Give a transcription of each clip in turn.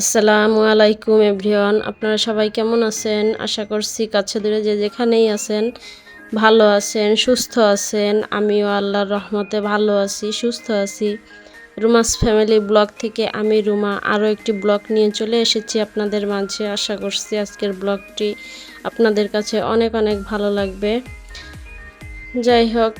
আসসালামু আলাইকুম এভরিওয়ান, আপনারা সবাই কেমন আছেন? আশা করছি কাছে দূরে যে যেখানেই আছেন ভালো আছেন, সুস্থ আছেন। আমিও আল্লাহর রহমতে ভালো আছি, সুস্থ আছি। রুমাস ফ্যামিলি ব্লগ থেকে আমি রুমা আরও একটি ব্লগ নিয়ে চলে এসেছি আপনাদের মাঝে। আশা করছি আজকের ব্লগটি আপনাদের কাছে অনেক অনেক ভালো লাগবে। যাই হোক,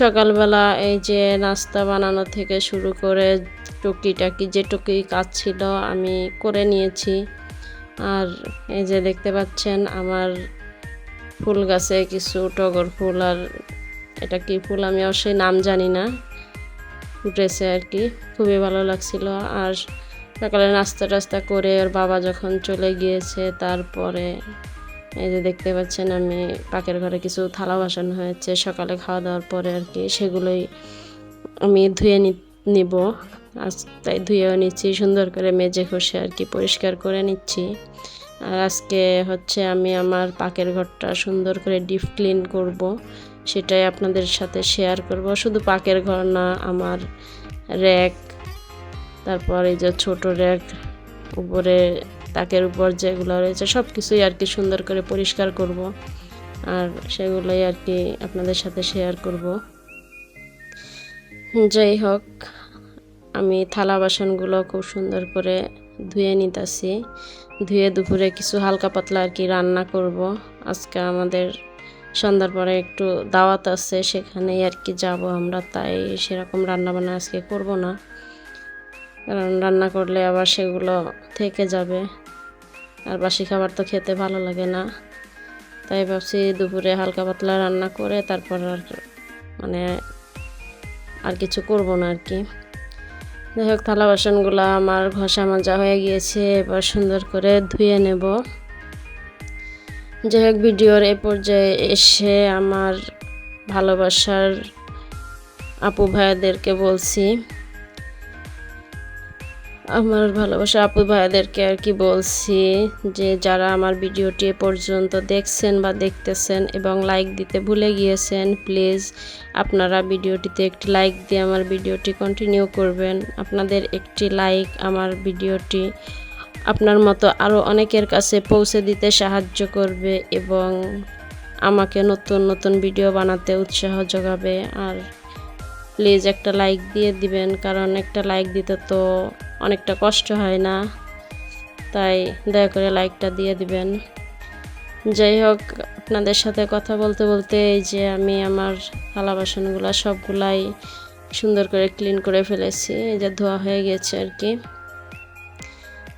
সকালবেলা এই যে নাস্তা বানানো থেকে শুরু করে টুকিটাকি যেটুকুই কাজ ছিল আমি করে নিয়েছি। আর এই যে দেখতে পাচ্ছেন আমার ফুল গাছে কিছু টগর ফুল, আর এটা কি ফুল আমি অবশ্যই নাম জানি না, ফুটেছে আর কি, খুবই ভালো লাগছিল। আর সকালে নাস্তা টাস্তা করে ওর বাবা যখন চলে গিয়েছে তারপরে এই যে দেখতে পাচ্ছেন আমি পাকের ঘরে কিছু থালা বাসন হয়েছে সকালে খাওয়া দাওয়ার পরে আর কি, সেগুলোই আমি ধুয়ে নিব। আজ তাই ধুয়েও নিচ্ছি, সুন্দর করে মেজে ঘষে আর কি পরিষ্কার করে নিচ্ছি। আর আজকে হচ্ছে আমি আমার পাকের ঘরটা সুন্দর করে ডিপ ক্লিন করব, সেটাই আপনাদের সাথে শেয়ার করব। শুধু পাকের ঘর না, আমার র্যাক, তারপর এই যে ছোট র্যাক, উপরে তাকের উপর যেগুলো রয়েছে সব কিছুই আর কি সুন্দর করে পরিষ্কার করব, আর সেগুলোই আর কি আপনাদের সাথে শেয়ার করব। যাই হোক, আমি থালা বাসনগুলো খুব সুন্দর করে ধুয়ে নিতেছি। ধুয়ে দুপুরে কিছু হালকা পাতলা আর কি রান্না করব। আজকে আমাদের সন্ধ্যার পরে একটু দাওয়াত আছে, সেখানেই আর কি যাব আমরা, তাই সেরকম রান্না বান্না আজকে করব না, কারণ রান্না করলে আবার সেগুলো থেকে যাবে, আর বাসি খাবার তো খেতে ভালো লাগে না। তাই ভাবছি দুপুরে হালকা পাতলা রান্না করে তারপর আর মানে আর কিছু করব না আর কি। যাই হোক, থালা বাসনগুলো আমার ঘষা মাজা হয়ে গিয়েছে, এবার সুন্দর করে ধুয়ে নেব। যাই হোক, ভিডিওর এ পর্যায়ে এসে আমার ভালোবাসার আপু ভাইয়াদেরকে বলছি, আমার ভালোবাসা আপু ভাইয়াদেরকে আর কি বলছি যে যারা আমার ভিডিওটি এ পর্যন্ত দেখছেন বা দেখতেছেন এবং লাইক দিতে ভুলে গিয়েছেন, প্লিজ আপনারা ভিডিওটিতে একটি লাইক দিয়ে আমার ভিডিওটি কন্টিনিউ করবেন। আপনাদের একটি লাইক আমার ভিডিওটি আপনার মতো আরও অনেকের কাছে পৌঁছে দিতে সাহায্য করবে এবং আমাকে নতুন নতুন ভিডিও বানাতে উৎসাহ যোগাবে। আর প্লিজ একটা লাইক দিয়ে দিবেন, কারণ একটা লাইক দিতে তো অনেকটা কষ্ট হয় না, তাই দয়া করে লাইকটা দিয়ে দিবেন। যাই হোক, আপনাদের সাথে কথা বলতে বলতে এই যে আমি আমার থালা বাসনগুলো সবগুলাই সুন্দর করে ক্লিন করে ফেলেছি, এই যে ধোয়া হয়ে গেছে আর কি।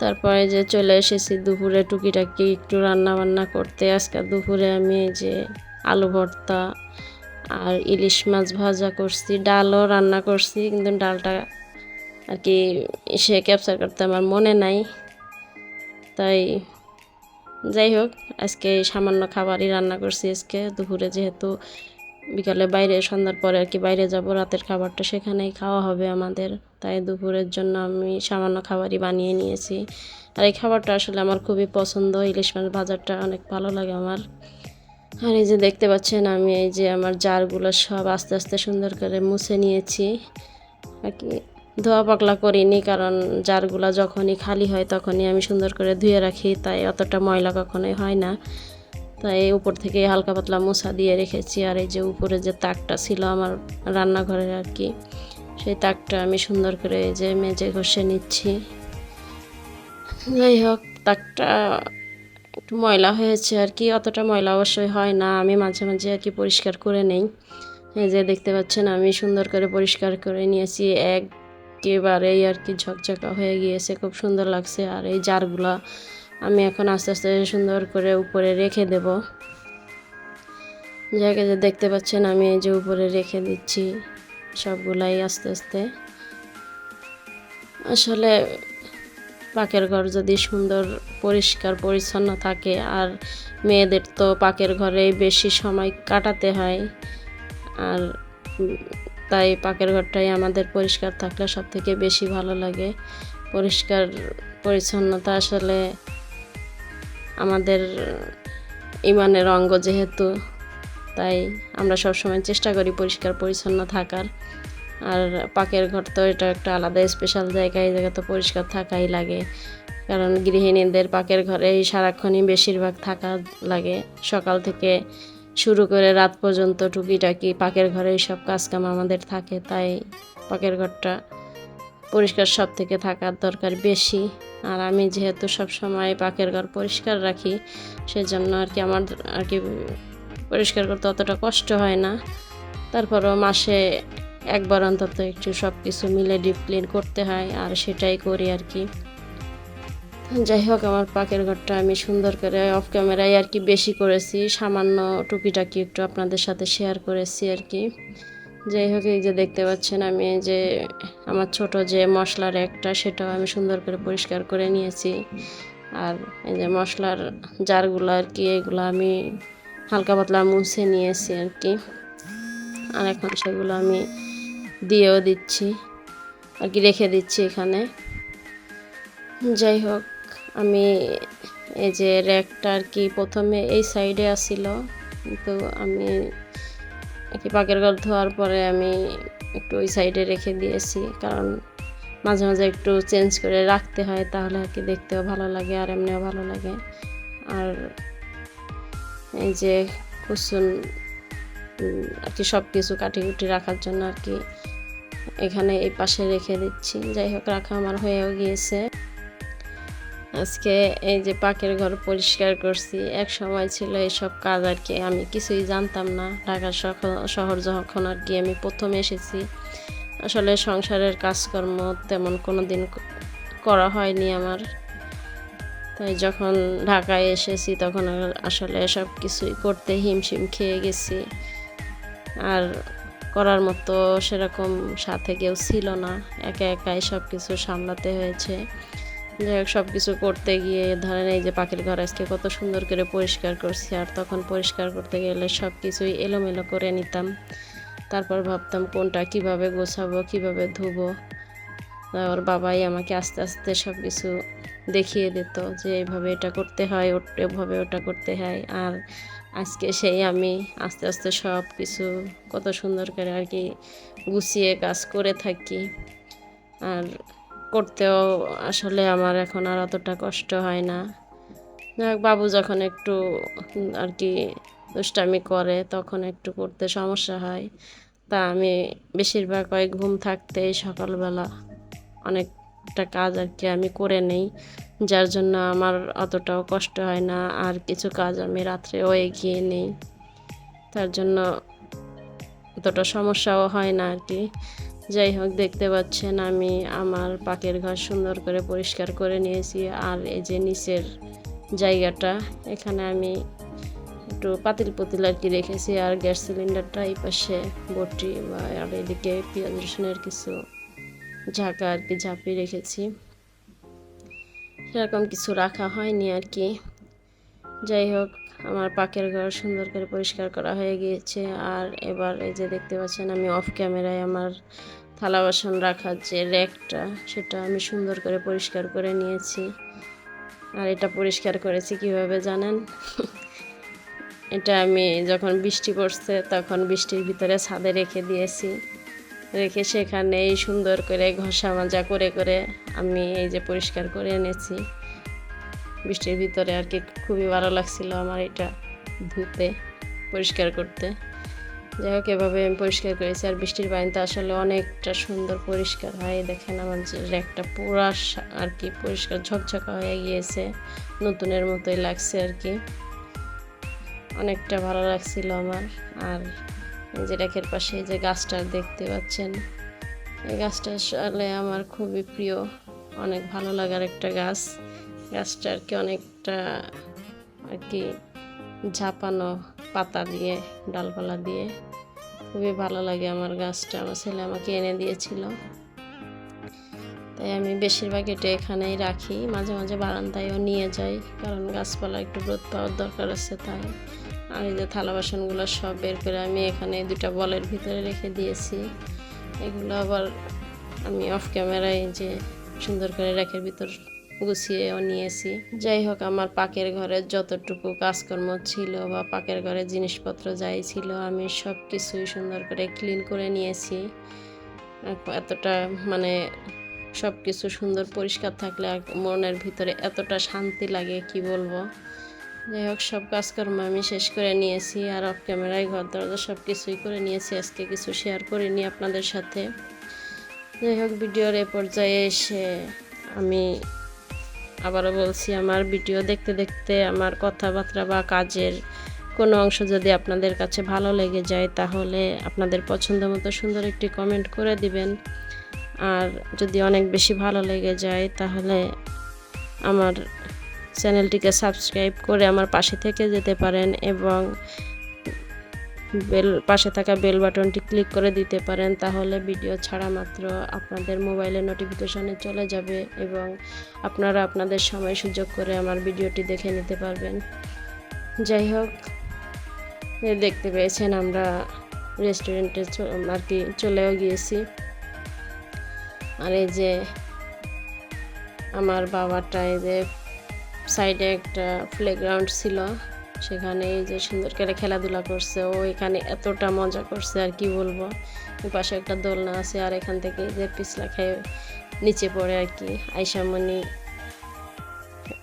তারপরে যে চলে এসেছি দুপুরে টুকিটাকি একটু রান্না বান্না করতে। আজকে দুপুরে আমি এই যে আলু ভর্তা আর ইলিশ মাছ ভাজা করছি, ডালও রান্না করছি, কিন্তু ডালটা আর কি সে ক্যাপচার করতে আমার মনে নাই। তাই যাই হোক, আজকে সামান্য খাবারই রান্না করছি আজকে দুপুরে, যেহেতু বিকালে বাইরে সন্ধ্যার পরে আর কি বাইরে যাব, রাতের খাবারটা সেখানেই খাওয়া হবে আমাদের, তাই দুপুরের জন্য আমি সামান্য খাবারই বানিয়ে নিয়েছি। আর এই খাবারটা আসলে আমার খুবই পছন্দ, ইলিশ মাছ ভাজাটা অনেক ভালো লাগে আমার। আর এই যে দেখতে পাচ্ছেন আমি এই যে আমার জারগুলো সব আস্তে আস্তে সুন্দর করে মুছে নিয়েছি আর কি, ধোয়া পাকলা করিনি, কারণ জারগুলো যখনই খালি হয় তখনই আমি সুন্দর করে ধুয়ে রাখি, তাই অতটা ময়লা কখনোই হয় না। তাই উপর থেকে হালকা পাতলা মোছা দিয়ে রেখেছি। আর এই যে উপরে যে তাকটা ছিল আমার রান্নাঘরের আর কি, সেই তাকটা আমি সুন্দর করে এই যে মেজে ঘষে নিচ্ছি। যাই হোক, তাকটা একটু ময়লা হয়েছে আর কি, অতটা ময়লা অবশ্যই হয় না, আমি মাঝে মাঝে আর কি পরিষ্কার করে নেই। এই যে দেখতে পাচ্ছেন আমি সুন্দর করে পরিষ্কার করে নিয়েছি, একেবারেই আর কি ঝকঝকা হয়ে গিয়েছে, খুব সুন্দর লাগছে। আর এই জারগুলা আমি এখন আস্তে আস্তে সুন্দর করে উপরে রেখে দেব। জায়গায় যে দেখতে পাচ্ছেন আমি এই যে উপরে রেখে দিচ্ছি সবগুলাই আস্তে আস্তে। আসলে পাকের ঘর যদি সুন্দর পরিষ্কার পরিচ্ছন্ন থাকে, আর মেয়েদের তো পাকের ঘরেই বেশি সময় কাটাতে হয়, আর তাই পাকের ঘরটাই আমাদের পরিষ্কার থাকলে সব থেকে বেশি ভালো লাগে। পরিষ্কার পরিচ্ছন্নতা আসলে আমাদের ইমানের অঙ্গ যেহেতু, তাই আমরা সবসময় চেষ্টা করি পরিষ্কার পরিচ্ছন্ন থাকার। আর পাকের ঘর তো এটা একটা আলাদা স্পেশাল জায়গা, এই জায়গা তো পরিষ্কার থাকাই লাগে। কারণ গৃহিণীদের পাকের ঘরেই সারাক্ষণই বেশিরভাগ থাকা লাগে। সকাল থেকে শুরু করে রাত পর্যন্ত টুকিটাকি পাকের ঘরেই সব কাজকাম আমাদের থাকে, তাই পাকের ঘরটা পরিষ্কার সব থেকে থাকার দরকার বেশি। আর আমি যেহেতু সব সময় পাকের ঘর পরিষ্কার রাখি, সেজন্য আর কি আমার আর কি পরিষ্কার করতে অতটা কষ্ট হয় না। তারপরও মাসে একবার অন্তত একটু সব কিছু মিলে ডিপ ক্লিন করতে হয়, আর সেটাই করি আর কি। যাই হোক, আমার পাকের ঘরটা আমি সুন্দর করে অফ ক্যামেরায় আর কি বেশি করেছি, সামান্য টুকিটাকি একটু আপনাদের সাথে শেয়ার করেছি আর কি। যাই হোক, এই যে দেখতে পাচ্ছেন আমি এই যে আমার ছোট যে মশলার একটা, সেটাও আমি সুন্দর করে পরিষ্কার করে নিয়েছি। আর এই যে মশলার জারগুলো আর কি, এগুলো আমি হালকা পাতলা মুছে নিয়েছি আর কি। আর এখন সেগুলো আমি দিয়েও দিচ্ছি আর কি, রেখে দিচ্ছি এখানে। যাই হোক, আমি এই যে র্যাকটা আর কি প্রথমে এই সাইডে আসছিল, কিন্তু আমি আর কি পাকের ঘর ধোয়ার পরে আমি একটু ওই সাইডে রেখে দিয়েছি, কারণ মাঝে মাঝে একটু চেঞ্জ করে রাখতে হয়, তাহলে আর কি দেখতেও ভালো লাগে আর এমনিও ভালো লাগে। আর এই যে কুসুন আর কি সব কিছু কাটিকুটি রাখার জন্য আর কি এখানে এই পাশে রেখে দিচ্ছি। যাই হোক, রাখা আমার হয়েও গিয়েছে। আজকে এই যে পাকের ঘর পরিষ্কার করছি, এক সময় ছিল এসব কাজ আর কি আমি কিছুই জানতাম না। ঢাকা শহর যখন আর কি আমি প্রথম এসেছি, আসলে সংসারের কাজকর্ম তেমন কোনো দিন করা হয়নি আমার। তাই যখন ঢাকায় এসেছি তখন আসলে সব কিছুই করতে হিমশিম খেয়ে গেছি, আর করার মতো সেরকম সাথে কেউ ছিল না, একা একাই সব কিছু সামলাতে হয়েছে। যাই হোক, সব কিছু করতে গিয়ে ধরেন এই যে পাখির ঘর আজকে কত সুন্দর করে পরিষ্কার করছি, আর তখন পরিষ্কার করতে গেলে সব কিছুই এলোমেলো করে নিতাম। তারপর ভাবতাম কোনটা কিভাবে গোছাবো, কিভাবে ধুবো। ওর বাবাই আমাকে আস্তে আস্তে সব কিছু দেখিয়ে দিত যে এইভাবে এটা করতে হয়, এভাবে ওটা করতে হয়। আর আজকে সেই আমি আস্তে আস্তে সব কিছু কত সুন্দর করে আর কি গুছিয়ে কাজ করে থাকি। আর করতেও আসলে আমার এখন আর অতটা কষ্ট হয় না। যাক, বাবু যখন একটু আর কি দুষ্টামি করে তখন একটু করতে সমস্যা হয়, তা আমি বেশিরভাগ ওই ঘুম থাকতেই সকালবেলা অনেকটা কাজ আর কি আমি করে নেই, যার জন্য আমার অতটাও কষ্ট হয় না। আর কিছু কাজ আমি রাত্রেও এগিয়ে নেই, তার জন্য অতটা সমস্যাও হয় না আর কি। যাই হোক, দেখতে পাচ্ছেন আমি আমার পাকের ঘর সুন্দর করে পরিষ্কার করে নিয়েছি। আর এই যে নিচের জায়গাটা, এখানে আমি একটু পাতিল পুতিল আর কি রেখেছি, আর গ্যাস সিলিন্ডারটা এই পাশে বটি বা আর এদিকে পেঁয়াজ রসুনের কিছু ঝাঁকা আর কি ঝাঁপিয়ে রেখেছি, সেরকম কিছু রাখা হয়নি আর কি। যাই হোক, আমার পাকের ঘর সুন্দর করে পরিষ্কার করা হয়ে গিয়েছে। আর এবার এই যে দেখতে পাচ্ছেন আমি অফ ক্যামেরায় আমার থালা বাসন রাখার যে র্যাকটা, সেটা আমি সুন্দর করে পরিষ্কার করে নিয়েছি। আর এটা পরিষ্কার করেছি কিভাবে জানেন? এটা আমি যখন বৃষ্টি পড়ছে তখন বৃষ্টির ভিতরে ছাদে রেখে দিয়েছি, রেখে সেখানেই সুন্দর করে ঘষা মাজা করে করে আমি এই যে পরিষ্কার করে এনেছি বৃষ্টির ভিতরে আর কি। খুবই ভালো লাগছিল আমার এটা ধুতে, পরিষ্কার করতে। যাই হোক, এভাবে আমি পরিষ্কার করেছি। আর বৃষ্টির পানিতে আসলে অনেকটা সুন্দর পরিষ্কার হয়। দেখেন আমার যে র্যাকটা পুরা আর কি পরিষ্কার ঝকঝকা হয়ে গিয়েছে, নতুনের মতোই লাগছে আর কি। অনেকটা ভালো লাগছিল আমার। আর এই যে র্যাকের পাশে এই যে গাছটা দেখতে পাচ্ছেন, এই গাছটা আসলে আমার খুবই প্রিয়, অনেক ভালো লাগার একটা গাছ। গাছটা আর কি অনেকটা আর কি ঝাঁপানো পাতা দিয়ে, ডালপালা দিয়ে, খুবই ভালো লাগে আমার গাছটা। আমার ছেলে আমাকে এনে দিয়েছিল, তাই আমি বেশিরভাগ এটা এখানেই রাখি। মাঝে মাঝে বারান্দায়ও নিয়ে যাই, কারণ গাছপালা একটু রোদ পাওয়ার দরকার আছে তাই। আর এই যে থালা বাসনগুলো সব বের করে আমি এখানে দুটা বলের ভিতরে রেখে দিয়েছি। এগুলো আবার আমি অফ ক্যামেরায় যে সুন্দর করে র্যাকের ভিতর গুছিয়েও নিয়েছি। যাই হোক, আমার পাকের ঘরের যতটুকু কাজকর্ম ছিল বা পাকের ঘরের জিনিসপত্র যাই ছিল, আমি সব কিছুই সুন্দর করে ক্লিন করে নিয়েছি। এতটা মানে সব কিছু সুন্দর পরিষ্কার থাকলে মনের ভিতরে এতটা শান্তি লাগে কি বলবো। যাই হোক, সব কাজকর্ম আমি শেষ করে নিয়েছি, আর অফ ক্যামেরায় ঘর দরজা সব কিছুই করে নিয়েছি। আজকে কিছু শেয়ার করিনি আপনাদের সাথে। যাই হোক, ভিডিওর এ পর্যায়ে এসে আমি আবারও বলছি, আমার ভিডিও দেখতে দেখতে আমার কথাবার্তা বা কাজের কোনো অংশ যদি আপনাদের কাছে ভালো লেগে যায়, তাহলে আপনাদের পছন্দ মতো সুন্দর একটি কমেন্ট করে দিবেন। আর যদি অনেক বেশি ভালো লেগে যায়, তাহলে আমার চ্যানেলটিকে সাবস্ক্রাইব করে আমার পাশে থেকে যেতে পারেন, এবং পাশে থাকা বেল বাটনটি ক্লিক করে দিতে পারেন। তাহলে ভিডিও ছাড়া মাত্র আপনাদের মোবাইলে নোটিফিকেশনে চলে যাবে, এবং আপনারা আপনাদের সময় সুযোগ করে আমার ভিডিওটি দেখে নিতে পারবেন। যাই হোক, দেখতে পেয়েছেন আমরা রেস্টুরেন্টে আর কি চলেও গিয়েছি। আর এই যে আমার বাবাটা, এই যে সাইডে একটা প্লেগ্রাউন্ড ছিল, সেখানে এই যে সুন্দর করে খেলাধুলা করছে। ও এখানে এতটা মজা করছে আর কি বলবো। ওই পাশে একটা দোলনা আছে, আর এখান থেকে যে পিছলা খেয়ে নিচে পড়ে আর কি আইসামনি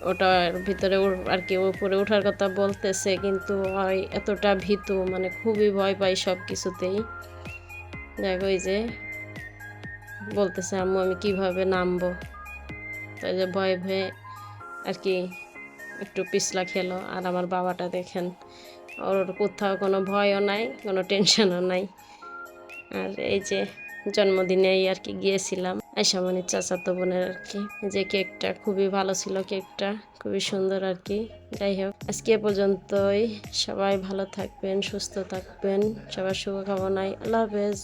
ওটার ভিতরে আর কি উপরে ওঠার কথা বলতেছে, কিন্তু হয় এতটা ভীতু, মানে খুবই ভয় পাই সব কিছুতেই। দেখো, এই যে বলতেছে আম্মু আমি কিভাবে নামবো, তাই যে ভয়ে ভয়ে আর কি একটু পিছলা খেলো। আর আমার বাবাটা দেখেন, ওর কোথাও কোনো ভয়ও নাই, কোনো টেনশনও নাই। আর এই যে জন্মদিনেই আর কি গিয়েছিলাম আয়শামণির চাচাতো বোনের আর কি। যে কেকটা খুবই ভালো ছিল, কেকটা খুবই সুন্দর আর কি। যাই হোক, আজকে এ পর্যন্তই। সবাই ভালো থাকবেন, সুস্থ থাকবেন, সবার শুভকামনায়। আল্লাহ হাফেজ।